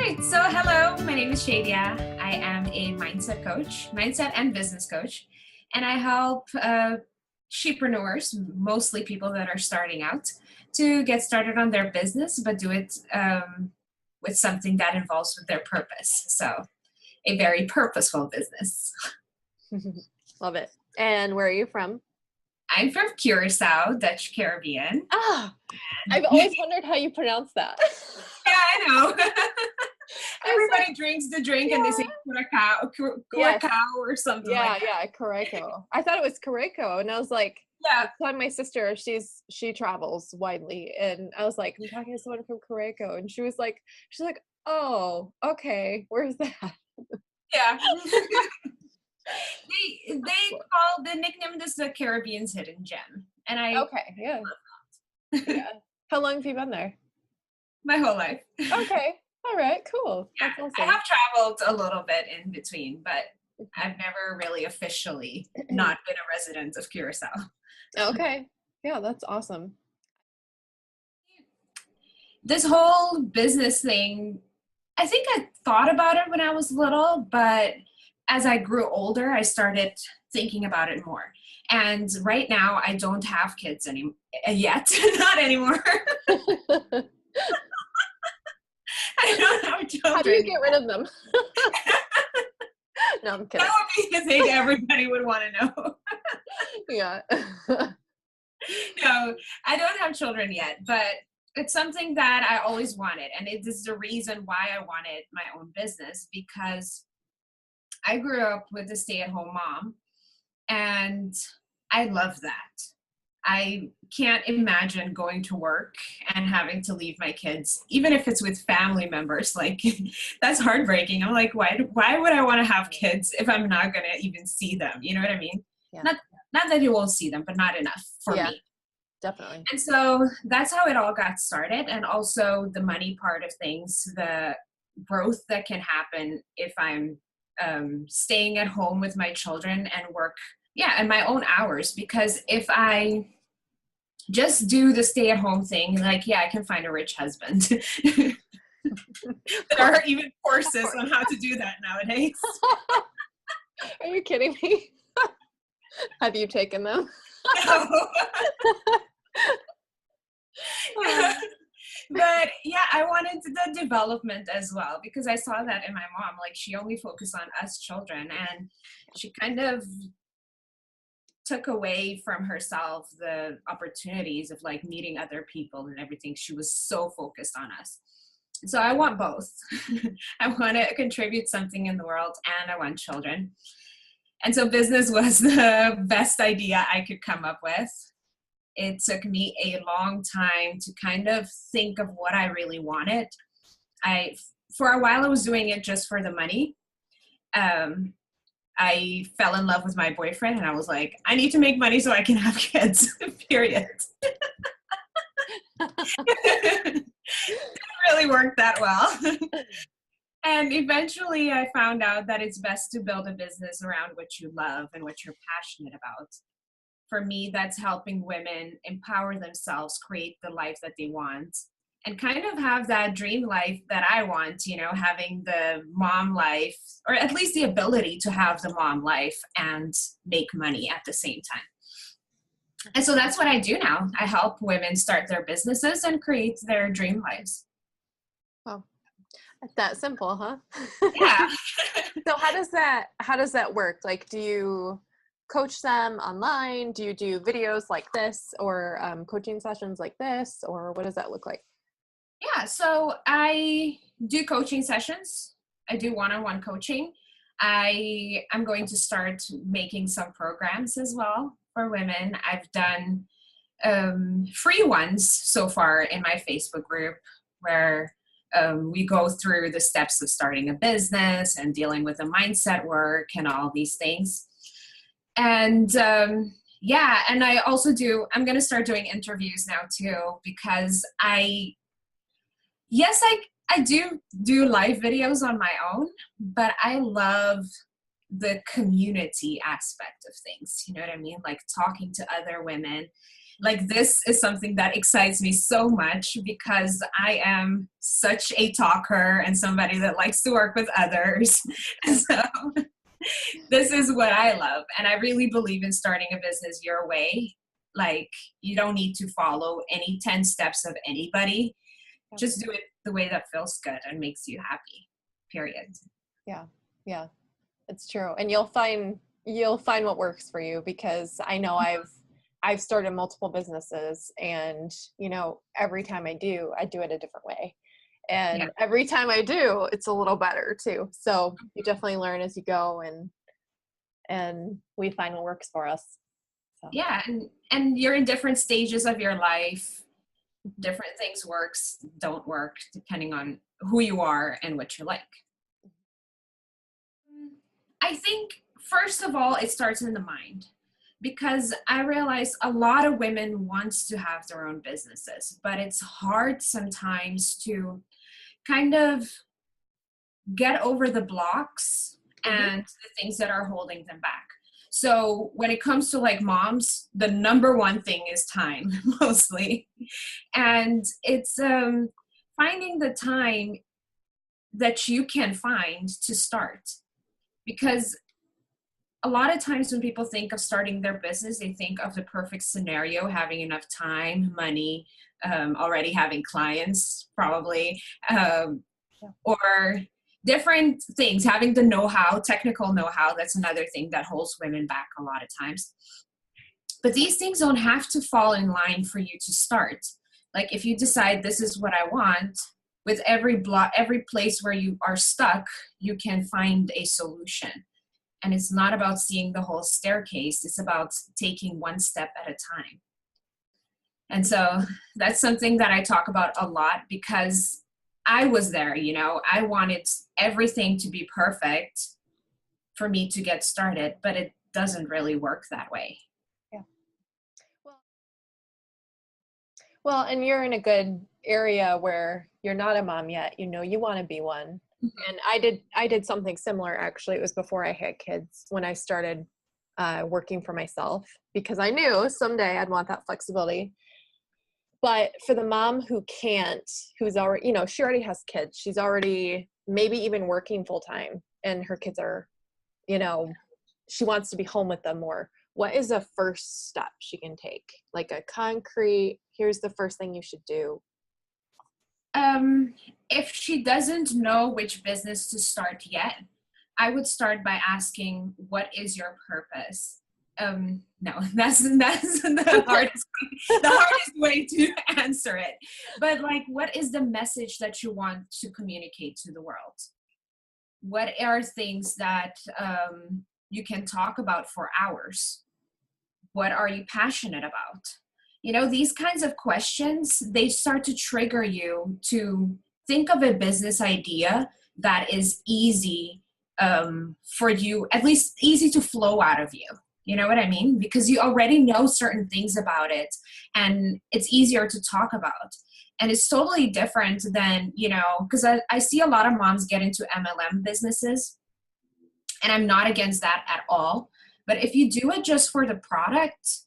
right, so hello, my name is Sheedia. I am a mindset and business coach, and I help shepreneurs, mostly people that are starting out, to get started on their business, but do it with something that involves with their purpose. So a very purposeful business. Love it. And where are you from? I'm from Curacao, Dutch Caribbean. Ah, I've always wondered how you pronounce that. Yeah, I know. Everybody drinks the drink and they say Curacao or something like that. Yeah, Curacao. I thought it was Curacao, and I was like, Yeah. telling my sister, she travels widely, and I was like, I'm talking to someone from Curacao, and she's like, oh, okay, where's that? Yeah. they call the nickname this the Caribbean's hidden gem. And Yeah. How long have you been there? My whole life. Okay. All right, cool. Yeah, that's awesome. I have traveled a little bit in between, but I've never really officially not been a resident of Curacao. Okay. Yeah, that's awesome. This whole business thing, I think I thought about it when I was little, but as I grew older, I started thinking about it more. And right now, I don't have kids yet, not anymore. I don't have children. How do you get rid of them? No, I'm kidding. That would be a thing everybody would want to know. Yeah. No, I don't have children yet, but it's something that I always wanted. And it is the reason why I wanted my own business, because I grew up with a stay-at-home mom, and I love that. I can't imagine going to work and having to leave my kids, even if it's with family members. Like, that's heartbreaking. I'm like, why would I want to have kids if I'm not going to even see them? You know what I mean? Yeah. Not that you won't see them, but not enough for me. Definitely. And so that's how it all got started. And also the money part of things, the growth that can happen if I'm staying at home with my children and work, and my own hours. Because if I just do the stay-at-home thing, like, I can find a rich husband. There are even courses on how to do that nowadays. Are you kidding me? Have you taken them? No. But I wanted the development as well, because I saw that in my mom. Like, she only focused on us children, and she kind of took away from herself the opportunities of like meeting other people and everything. She was so focused on us. So I want both. I want to contribute something in the world, and I want children. And so business was the best idea I could come up with. It took me a long time to kind of think of what I really wanted. For a while, I was doing it just for the money. I fell in love with my boyfriend, and I was like, I need to make money so I can have kids, period. Didn't really work that well. And eventually I found out that it's best to build a business around what you love and what you're passionate about. For me, that's helping women empower themselves, create the life that they want, and kind of have that dream life that I want, having the mom life, or at least the ability to have the mom life and make money at the same time. And so that's what I do now. I help women start their businesses and create their dream lives. Oh, that simple, huh? Yeah. So how does that work? Like, do you coach them online? Do you do videos like this, or coaching sessions like this, or what does that look like? Yeah, so I do coaching sessions. I do one-on-one coaching. I'm going to start making some programs as well for women. I've done free ones so far in my Facebook group, where we go through the steps of starting a business and dealing with the mindset work and all these things. And and I also I'm going to start doing interviews now too, because I do live videos on my own, but I love the community aspect of things. You know what I mean? Like talking to other women Like, this is something that excites me so much because I am such a talker and somebody that likes to work with others. So this is what I love. And I really believe in starting a business your way. Like, you don't need to follow any 10 steps of anybody. Just do it the way that feels good and makes you happy, period. Yeah. Yeah, it's true. And you'll find what works for you, because I know I've started multiple businesses, and, you know, every time I do it a different way. And every time I do, it's a little better too. So you definitely learn as you go, and we find what works for us. So. Yeah. And you're in different stages of your life. Different things don't work depending on who you are and what you like. I think, first of all, it starts in the mind, because I realize a lot of women wants to have their own businesses, but it's hard sometimes to kind of get over the blocks and the things that are holding them back. So when it comes to like moms, the number one thing is time, mostly. And it's finding the time that you can find to start. Because a lot of times when people think of starting their business, they think of the perfect scenario, having enough time, money, already having clients probably, or different things, having the know-how, technical know-how. That's another thing that holds women back a lot of times. But these things don't have to fall in line for you to start. Like, if you decide this is what I want, with every place where you are stuck, you can find a solution. And it's not about seeing the whole staircase. It's about taking one step at a time. And so that's something that I talk about a lot, because I was there, you know, I wanted everything to be perfect for me to get started, but it doesn't really work that way. Yeah. Well, and you're in a good area where you're not a mom yet, you know, you want to be one. And I did something similar, actually. It was before I had kids, when I started working for myself, because I knew someday I'd want that flexibility. But for the mom who can't, who's already, you know, she already has kids, she's already maybe even working full time, and her kids are, you know, she wants to be home with them more. What is a first step she can take? Like a concrete, here's the first thing you should do. If she doesn't know which business to start yet, I would start by asking, what is your purpose? No, that's the hardest way to answer it. But like, what is the message that you want to communicate to the world? What are things that you can talk about for hours? What are you passionate about? You know, these kinds of questions, they start to trigger you to think of a business idea that is easy for you, at least easy to flow out of you. You know what I mean? Because you already know certain things about it, and it's easier to talk about. And it's totally different than, you know, because I see a lot of moms get into MLM businesses, and I'm not against that at all. But if you do it just for the product,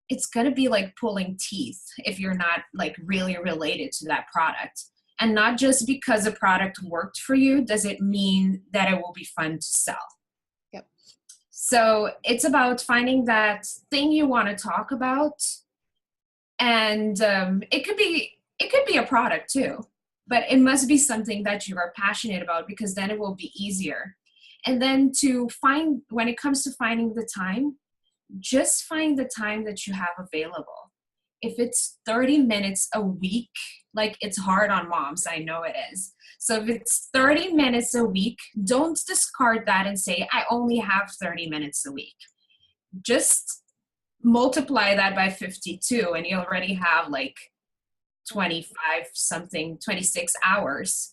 it's going to be like pulling teeth if you're not like really related to that product. And not just because a product worked for you, does it mean that it will be fun to sell. Yep. So it's about finding that thing you want to talk about. And it could be a product too, but it must be something that you are passionate about, because then it will be easier. And then when it comes to finding the time, just find the time that you have available. If it's 30 minutes a week, like, it's hard on moms, I know it is. So if it's 30 minutes a week, don't discard that and say, I only have 30 minutes a week. Just multiply that by 52 and you already have like 26 hours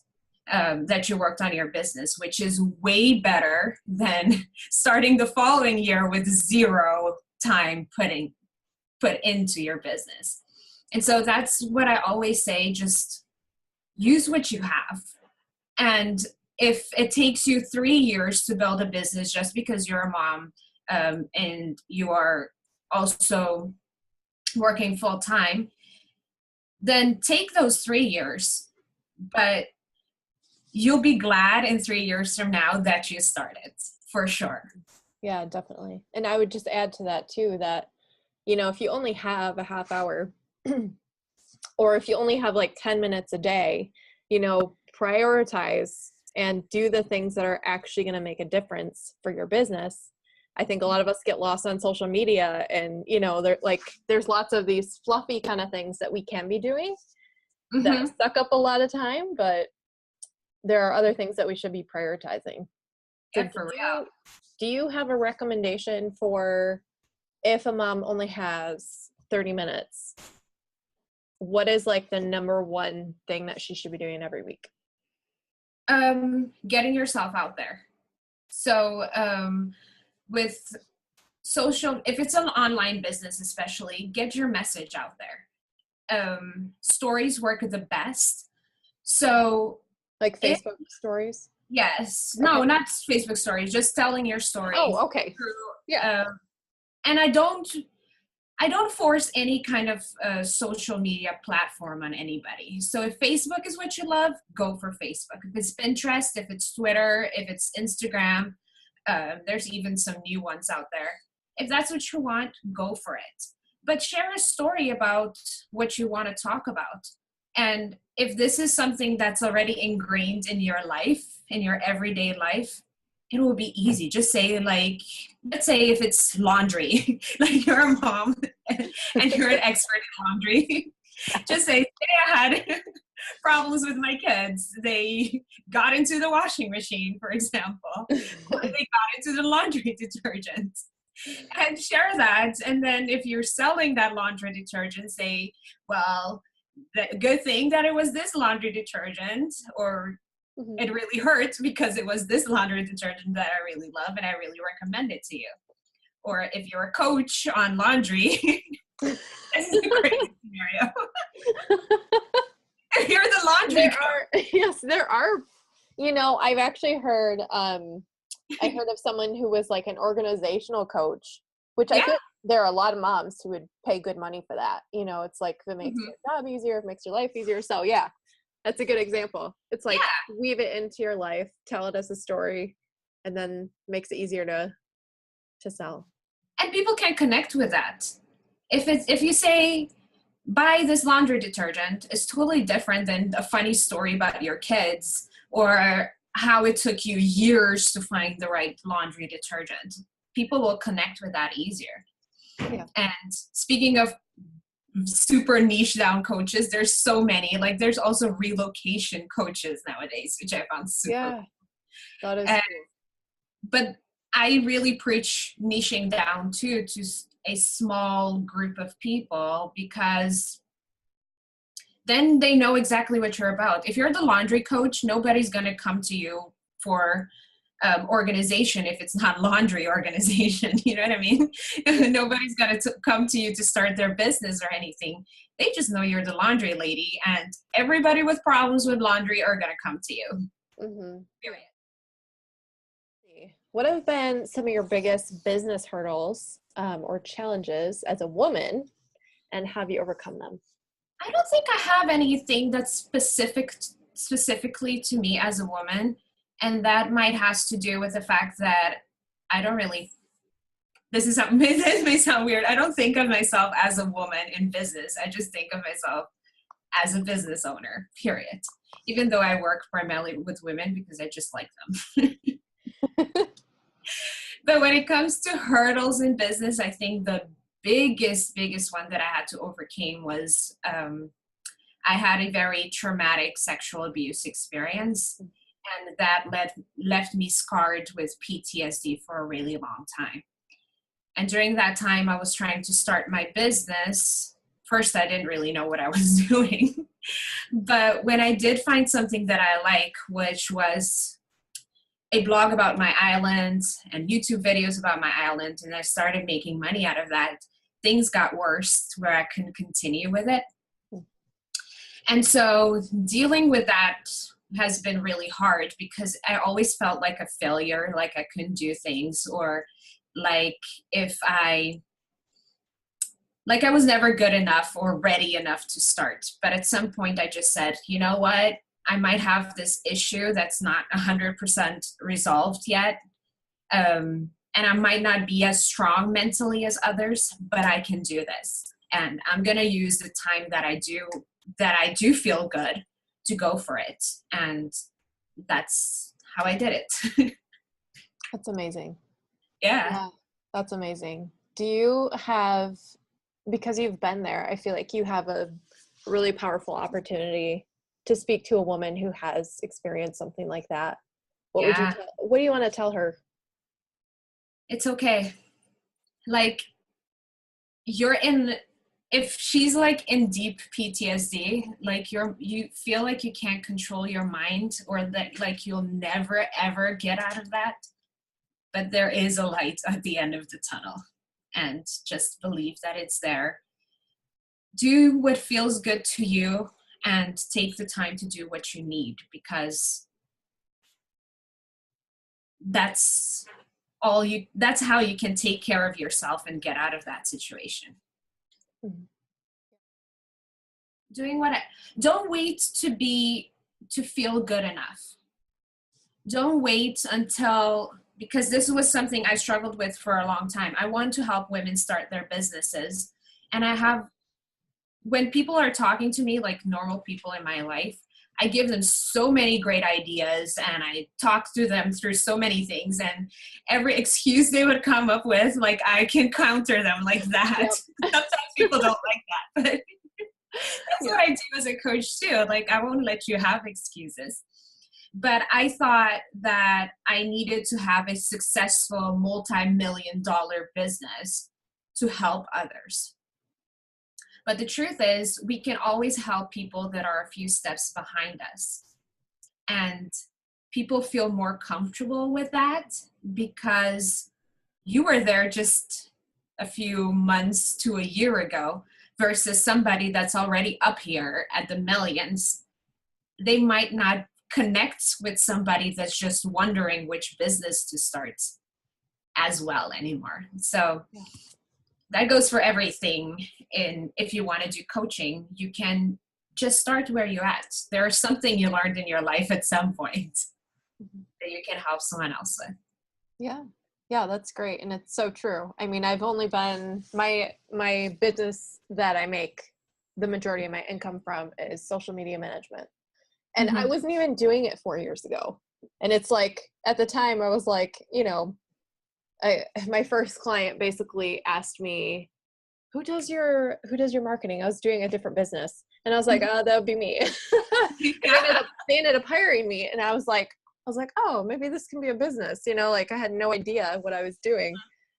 that you worked on your business, which is way better than starting the following year with zero time put into your business. And so that's what I always say, just use what you have. And if it takes you 3 years to build a business just because you're a mom, and you are also working full time, then take those 3 years, but you'll be glad in 3 years from now that you started, for sure. Yeah, definitely. And I would just add to that too, that, you know, if you only have a half hour or if you only have like 10 minutes a day, you know, prioritize and do the things that are actually going to make a difference for your business. I think a lot of us get lost on social media and, you know, there's lots of these fluffy kind of things that we can be doing that suck up a lot of time, but there are other things that we should be prioritizing. Yeah, for real. Do you have a recommendation for if a mom only has 30 minutes? What is like the number one thing that she should be doing every week? Getting yourself out there. So with social, if it's an online business especially, get your message out there. Stories work the best. So like Facebook stories? Yes. Okay. No, not Facebook stories, just telling your story. Oh, okay. Yeah. And I don't force any kind of social media platform on anybody. So if Facebook is what you love, go for Facebook. If it's Pinterest, if it's Twitter, if it's Instagram, there's even some new ones out there. If that's what you want, go for it. But share a story about what you want to talk about. And if this is something that's already ingrained in your life, in your everyday life, it will be easy. Just say, like, let's say if it's laundry, like you're a mom and you're an expert in laundry, just say, today I had problems with my kids. They got into the washing machine, for example, or they got into the laundry detergent. And share that. And then if you're selling that laundry detergent, say, well, the good thing that it was this laundry detergent, or it really hurt because it was this laundry detergent that I really love and I really recommend it to you. Or if you're a coach on laundry, this is a great scenario. If you're the laundry coach. Yes, there are. You know, I've actually heard, I heard of someone who was like an organizational coach, which I think there are a lot of moms who would pay good money for that. You know, it's like, if it makes your job easier, if it makes your life easier. So yeah, that's a good example. It's like, weave it into your life, tell it as a story, and then makes it easier to sell. And people can connect with that. If you say, buy this laundry detergent, it's totally different than a funny story about your kids or how it took you years to find the right laundry detergent. People will connect with that easier. Yeah. And speaking of super niche down coaches, there's so many. Like, there's also relocation coaches nowadays, which I found super cool. That is cool. But I really preach niching down too, to a small group of people, because then they know exactly what you're about. If you're the laundry coach, nobody's going to come to you for organization if it's not laundry organization. You know what I mean? Nobody's going to come to you to start their business or anything. They just know you're the laundry lady, and everybody with problems with laundry are going to come to you. Period. What have been some of your biggest business hurdles or challenges as a woman, and have you overcome them? I don't think I have anything that's specifically to me as a woman. And that might has to do with the fact that I don't really, this may sound weird. I don't think of myself as a woman in business. I just think of myself as a business owner, period. Even though I work primarily with women because I just like them. But when it comes to hurdles in business, I think the biggest one that I had to overcome was I had a very traumatic sexual abuse experience, and that left me scarred with PTSD for a really long time. And during that time, I was trying to start my business. First, I didn't really know what I was doing. But when I did find something that I like, which was a blog about my island and YouTube videos about my island, and I started making money out of that, things got worse where I couldn't continue with it. And so dealing with that has been really hard because I always felt like a failure, like I couldn't do things, or like if I like I was never good enough or ready enough to start. But at some point I just said, you know what? I might have this issue that's not 100% resolved yet. And I might not be as strong mentally as others, but I can do this. And I'm going to use the time that I do feel good to go for it. And that's how I did it. That's amazing. Yeah. That's amazing. Do you have, because you've been there, I feel like you have a really powerful opportunity to speak to a woman who has experienced something like that. What do you want to tell her? It's okay. Like, if she's like in deep PTSD, like you feel like you can't control your mind, or that like you'll never ever get out of that. But there is a light at the end of the tunnel, and just believe that it's there. Do what feels good to you and take the time to do what you need, because that's how you can take care of yourself and get out of that situation. Mm-hmm. Don't wait to feel good enough. Don't wait until, because this was something I struggled with for a long time. I want to help women start their businesses. And when people are talking to me, like normal people in my life, I give them so many great ideas and I talk to them through so many things, and every excuse they would come up with, like I can counter them like that. Yep. Sometimes people don't like that, but that's what I do as a coach too. Like I won't let you have excuses. But I thought that I needed to have a successful multi-million-dollar business to help others. But the truth is, we can always help people that are a few steps behind us. And people feel more comfortable with that because you were there just a few months to a year ago versus somebody that's already up here at the millions. They might not connect with somebody that's just wondering which business to start as well anymore. So that goes for everything. If you want to do coaching, you can just start where you're at. There's something you learned in your life at some point that you can help someone else with. Yeah, that's great. And it's so true. I mean, I've only been, my business that I make the majority of my income from is social media management. And I wasn't even doing it 4 years ago. And it's like, at the time I was like, my first client basically asked me, who does your marketing? I was doing a different business. And I was like, oh, that would be me. They ended up hiring me. And I was like, oh, maybe this can be a business. Like I had no idea what I was doing.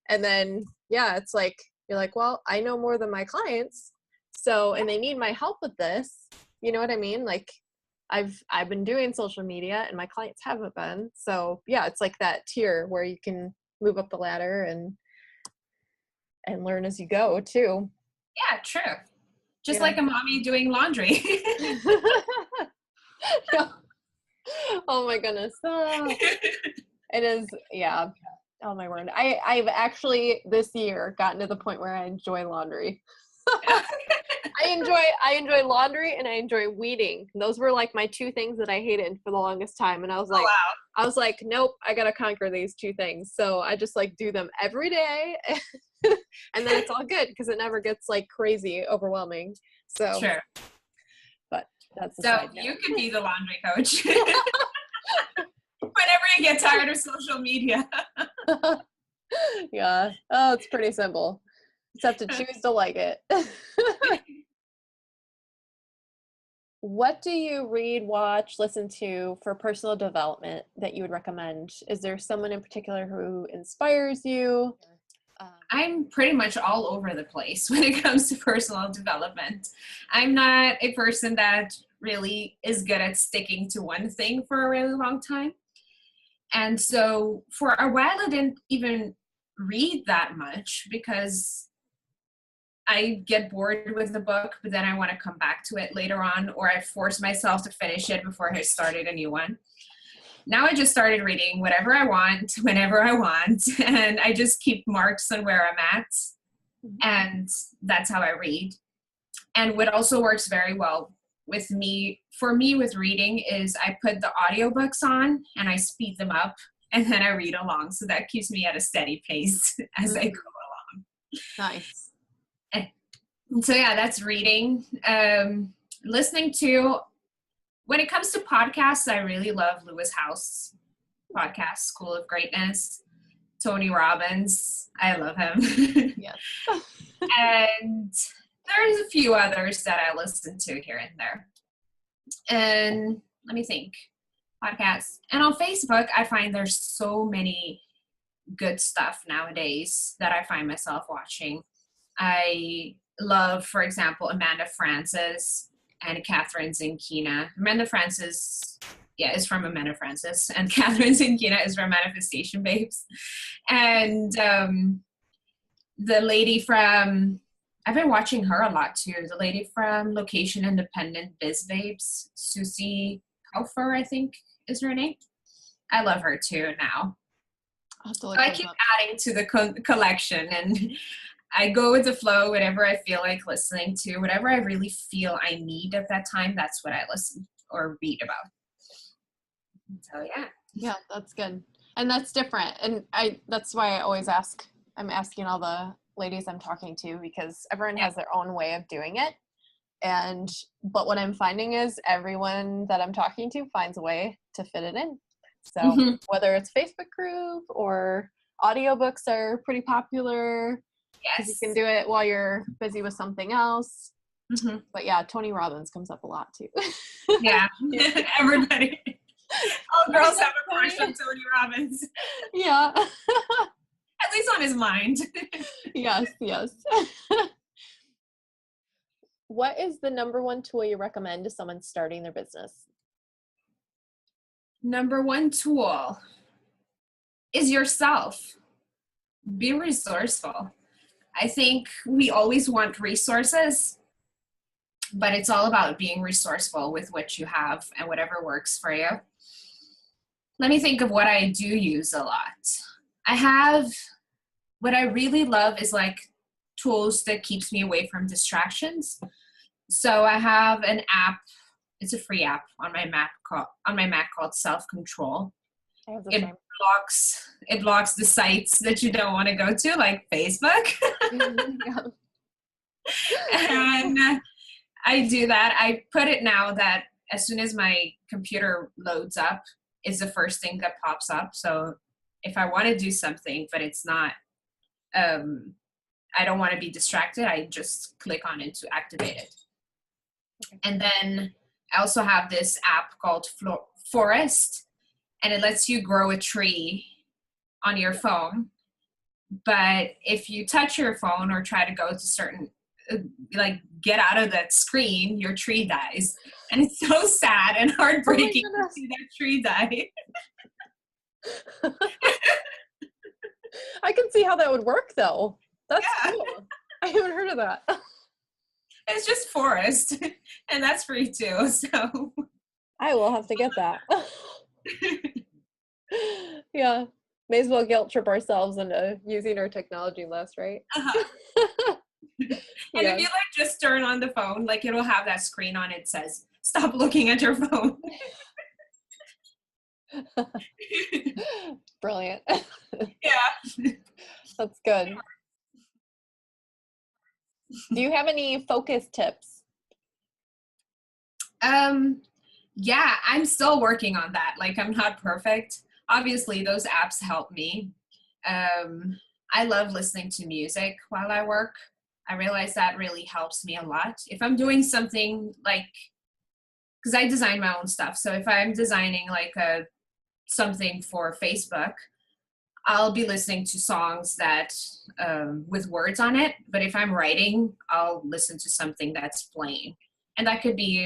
And then, it's like, you're like, well, I know more than my clients. So, and they need my help with this. You know what I mean? Like I've been doing social media and my clients haven't been. So it's like that tier where you can move up the ladder and learn as you go too. Yeah, true. Just like a mommy doing laundry. Oh my goodness. It is. Yeah. Oh my word. I've actually this year gotten to the point where I enjoy laundry. I enjoy laundry and I enjoy weeding. Those were like my two things that I hated for the longest time. And I was like, I was like, nope, I got to conquer these two things. So I just like do them every day and then it's all good because it never gets like crazy overwhelming. So, sure. But that's so you can be the laundry coach whenever you get tired of social media. Yeah. Oh, it's pretty simple. Just have to choose to like it. What do you read, watch, listen to for personal development that you would recommend? Is there someone in particular who inspires you? I'm pretty much all over the place when it comes to personal development. I'm not a person that really is good at sticking to one thing for a really long time. And so for a while, I didn't even read that much because I get bored with the book, but then I want to come back to it later on, or I force myself to finish it before I started a new one. Now I just started reading whatever I want, whenever I want, and I just keep marks on where I'm at. and that's how I read. And what also works very well with me, for me with reading, is I put the audiobooks on and I speed them up and then I read along. So that keeps me at a steady pace as I go along. Nice. And so yeah, that's reading. Listening to, when it comes to podcasts, I really love Lewis House podcast, School of Greatness. Tony Robbins, I love him. Yes. And there's a few others that I listen to here and there. And let me think, podcasts. And on Facebook, I find there's so many good stuff nowadays that I find myself watching. I love, for example, Amanda Francis and Catherine Zinkina. Amanda Francis, is from Amanda Francis, and Catherine Zinkina is from Manifestation Babes. And the lady from, I've been watching her a lot too, the lady from Location Independent Biz Babes, Susie Kaufer, I think is her name. I love her too now. I keep adding to the collection, and I go with the flow, whatever I feel like listening to, whatever I really feel I need at that time, that's what I listen or read about. So yeah. Yeah, that's good. And that's different. And that's why I always I'm asking all the ladies I'm talking to, because everyone has their own way of doing it. But what I'm finding is everyone that I'm talking to finds a way to fit it in. So whether it's Facebook group or audiobooks are pretty popular. Yes. You can do it while you're busy with something else. But yeah, Tony Robbins comes up a lot too. Yeah, everybody. All girls have a crush on Tony Robbins. Yeah. At least on his mind. Yes. What is the number one tool you recommend to someone starting their business? Number one tool is yourself. Be resourceful. I think we always want resources, but it's all about being resourceful with what you have and whatever works for you. Let me think of what I do use a lot. What I really love is like tools that keeps me away from distractions. So I have an app. It's a free app on my Mac called Self Control. It blocks the sites that you don't want to go to, like Facebook. And I do that. I put it now that as soon as my computer loads up, is the first thing that pops up. So if I want to do something, but it's not, I don't want to be distracted, I just click on it to activate it. Okay. And then I also have this app called Forest, and it lets you grow a tree on your phone. But if you touch your phone or try to go to certain, get out of that screen, your tree dies. And it's so sad and heartbreaking to see that tree die. I can see how that would work though. That's cool. I haven't heard of that. It's just Forest, and that's free too. So I will have to get that. Yeah. May as well guilt trip ourselves into using our technology less, right? And if you just turn on the phone, it'll have that screen on it says, stop looking at your phone. Brilliant. Yeah. That's good. Do you have any focus tips? Yeah, I'm still working on that. I'm not perfect. Obviously, those apps help me. I love listening to music while I work. I realize that really helps me a lot. If I'm doing something because I design my own stuff. So if I'm designing something for Facebook, I'll be listening to songs that with words on it. But if I'm writing, I'll listen to something that's plain. And that could be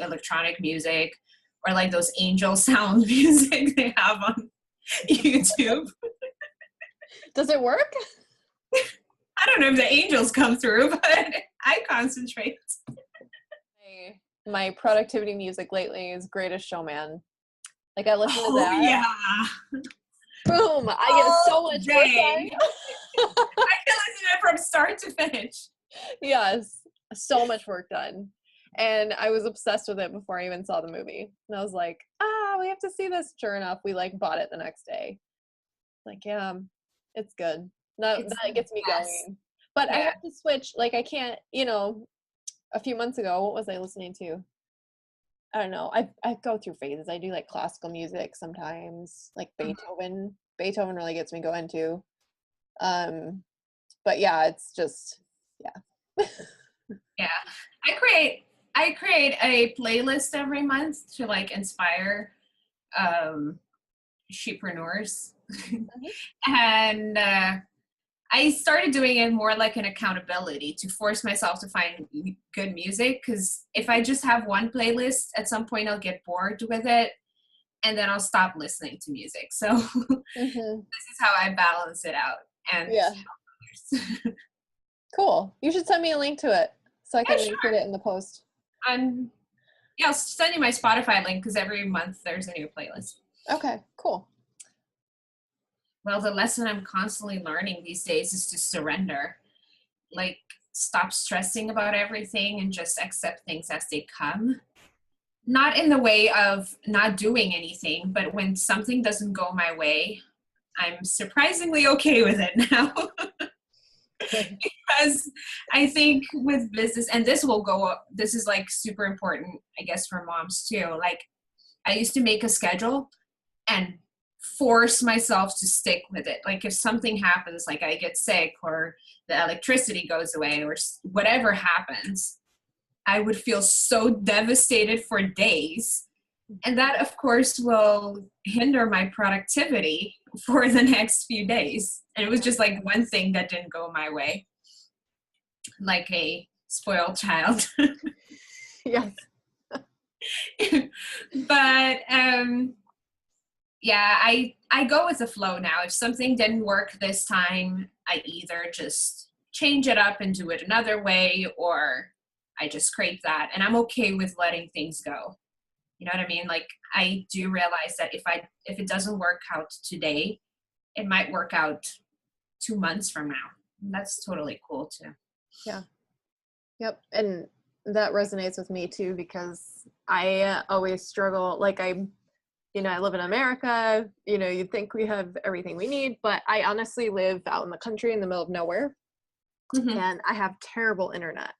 electronic music, or those angel sound music they have on YouTube. Does it work? I don't know if the angels come through, but I concentrate. My productivity music lately is Greatest Showman. I listen to that. Yeah. Boom. I get so much work I can listen to it from start to finish. Yes, so much work done. And I was obsessed with it before I even saw the movie. And I was like, we have to see this. Sure enough, we like bought it the next day. Like, yeah, it's good. That gets me going. But I have to switch. Like, I can't, a few months ago, what was I listening to? I don't know. I go through phases. I do like classical music sometimes, like Beethoven. Beethoven really gets me going too. But yeah, it's just, yeah. Yeah. I create a playlist every month to like inspire sheepreneurs. And I started doing it more like an accountability to force myself to find good music, because if I just have one playlist, at some point I'll get bored with it and then I'll stop listening to music. So this is how I balance it out. And Cool. You should send me a link to it so I can put it in the post. I'll send you my Spotify link, because every month there's a new playlist. Okay, cool. Well, the lesson I'm constantly learning these days is to surrender. Like, stop stressing about everything and just accept things as they come. Not in the way of not doing anything, but when something doesn't go my way, I'm surprisingly okay with it now. Because I think with business, and this is like super important, I guess, for moms too. Like, I used to make a schedule and force myself to stick with it. Like, if something happens, like I get sick or the electricity goes away or whatever happens, I would feel so devastated for days. And that, of course, will hinder my productivity for the next few days. And it was just like one thing that didn't go my way, like a spoiled child. Yes. But yeah, I go with the flow now. If something didn't work this time, I either just change it up and do it another way, or I just scrape that. And I'm okay with letting things go. You know what I mean? Like, I do realize that if it doesn't work out today, it might work out 2 months from now. And that's totally cool too. Yeah. Yep. And that resonates with me too, because I always struggle. Like, I live in America, you'd think we have everything we need, but I honestly live out in the country in the middle of nowhere. And I have terrible internet.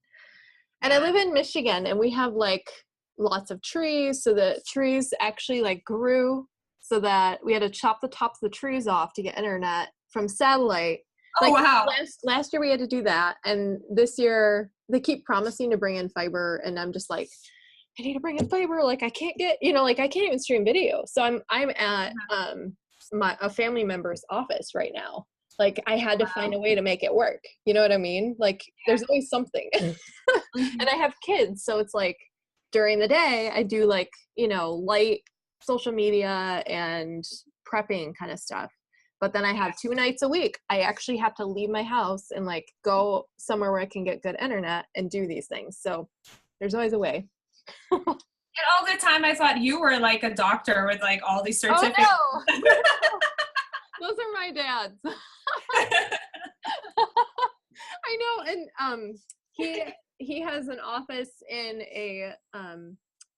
And I live in Michigan, and we have like lots of trees. So the trees actually like grew so that we had to chop the tops of the trees off to get internet from satellite. Oh, like, wow. Last year we had to do that. And this year they keep promising to bring in fiber. And I'm just like, I need to bring in fiber. Like, I can't get, I can't even stream video. So I'm at a family member's office right now. Like, I had to find a way to make it work. You know what I mean? Like, there's always something. And I have kids. So it's like, during the day, I do like, light social media and prepping kind of stuff. But then I have 2 nights a week, I actually have to leave my house and like go somewhere where I can get good internet and do these things. So there's always a way. And all the time I thought you were like a doctor with like all these certificates. Oh, no. Those are my dad's. I know. And he has an office in a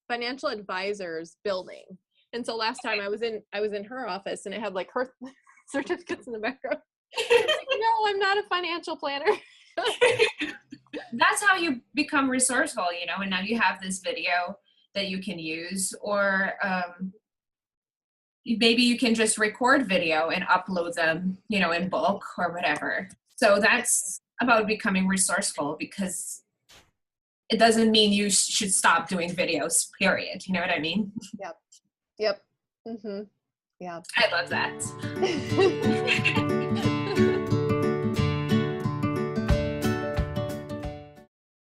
financial advisor's building. And so last time I was in her office, and it had like her certificates in the background. Like, no, I'm not a financial planner. That's how you become resourceful, and now you have this video that you can use, or maybe you can just record video and upload them, in bulk or whatever. So that's about becoming resourceful, because it doesn't mean you should stop doing videos, period. You know what I mean? Yep. Mm-hmm. Yeah. I love that.